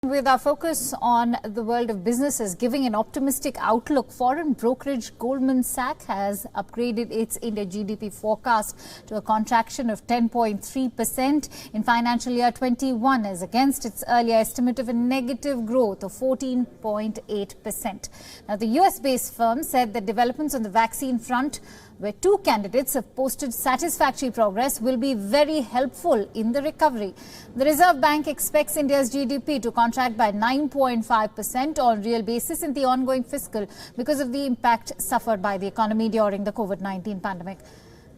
With our focus on the world of businesses giving an optimistic outlook, foreign brokerage Goldman Sachs has upgraded its India GDP forecast to a contraction of 10.3% in financial year 21 as against its earlier estimate of a negative growth of 14.8%. Now, the US-based firm said that developments on the vaccine front, where two candidates have posted satisfactory progress, will be very helpful in the recovery. The Reserve Bank expects India's GDP to contract by 9.5% on real basis in the ongoing fiscal because of the impact suffered by the economy during the COVID-19 pandemic.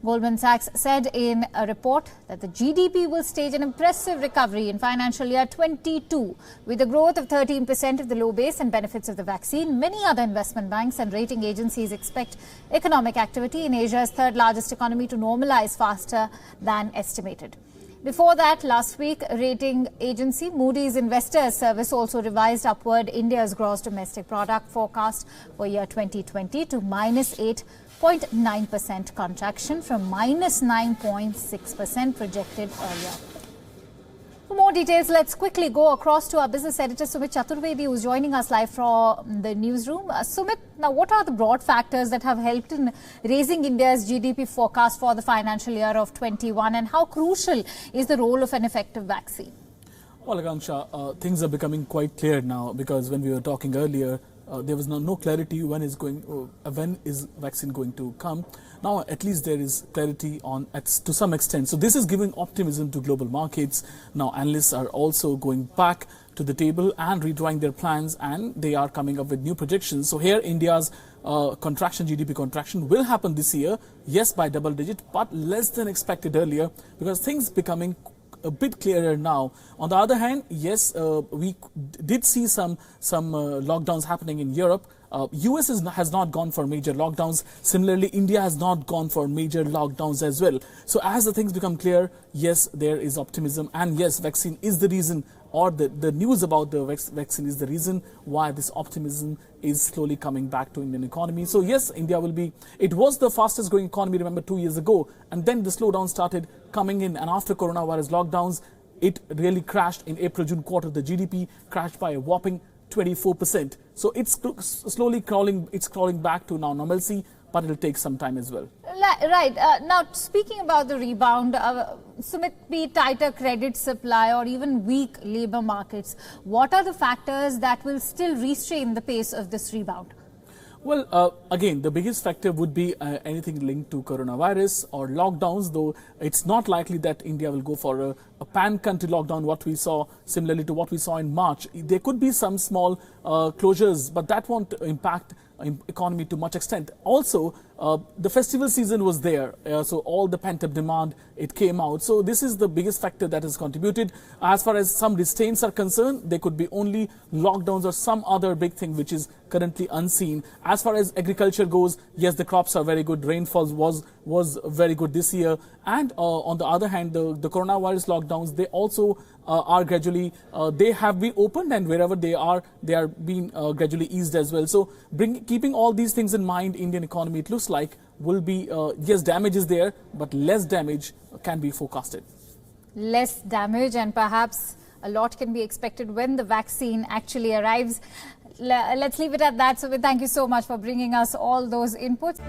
Goldman Sachs said in a report that the GDP will stage an impressive recovery in financial year 22 with a growth of 13% of the low base and benefits of the vaccine. Many other investment banks and rating agencies expect economic activity in Asia's third largest economy to normalize faster than estimated. Before that, last week, rating agency Moody's Investors Service also revised upward India's gross domestic product forecast for year 2020 to minus 8.9% contraction from minus 9.6% projected earlier. For more details, let's quickly go across to our business editor Sumit Chaturvedi, who's joining us live from the newsroom. Sumit, now what are the broad factors that have helped in raising India's GDP forecast for the financial year of 21, and how crucial is the role of an effective vaccine? Well, Akanksha, things are becoming quite clear now, because when we were talking earlier, there was no clarity when is vaccine going to come. Now at least there is clarity on to some extent. So this is giving optimism to global markets. Now analysts are also going back to the table and redrawing their plans, and they are coming up with new projections. So here India's GDP contraction will happen this year, yes, by double digit, but less than expected earlier, because things becoming a bit clearer now. On the other hand, yes, we did see some lockdowns happening in Europe. US has not gone for major lockdowns. Similarly, India has not gone for major lockdowns as well. So as the things become clear, yes, there is optimism, and yes, vaccine is the reason, or the news about the vaccine is the reason why this optimism is slowly coming back to Indian economy. So yes, India will be, it was the fastest growing economy, remember, 2 years ago, and then the slowdown started coming in, and after coronavirus lockdowns, it really crashed in April-June quarter. The GDP crashed by a whopping 24%. So it's slowly crawling back to now normalcy, but it'll take some time as well. Right. Now, speaking about the rebound, Sumit, be tighter credit supply or even weak labour markets, what are the factors that will still restrain the pace of this rebound? Well, again, the biggest factor would be anything linked to coronavirus or lockdowns, though it's not likely that India will go for a pan-country lockdown, what we saw, similarly to what we saw in March. There could be some small closures, but that won't impact economy to much extent. Also, the festival season was there, so all the pent-up demand, it came out. So this is the biggest factor that has contributed. As far as some restraints are concerned, there could be only lockdowns or some other big thing which is currently unseen. As far as agriculture goes, yes, the crops are very good. Rainfall was very good this year. And on the other hand, the coronavirus lockdowns, they also are gradually, they have been opened, and wherever they are being gradually eased as well. So keeping all these things in mind, Indian economy, it looks like, will be, yes, damage is there, but less damage can be forecasted. Less damage, and perhaps a lot can be expected when the vaccine actually arrives. Let's leave it at that. So thank you so much for bringing us all those inputs.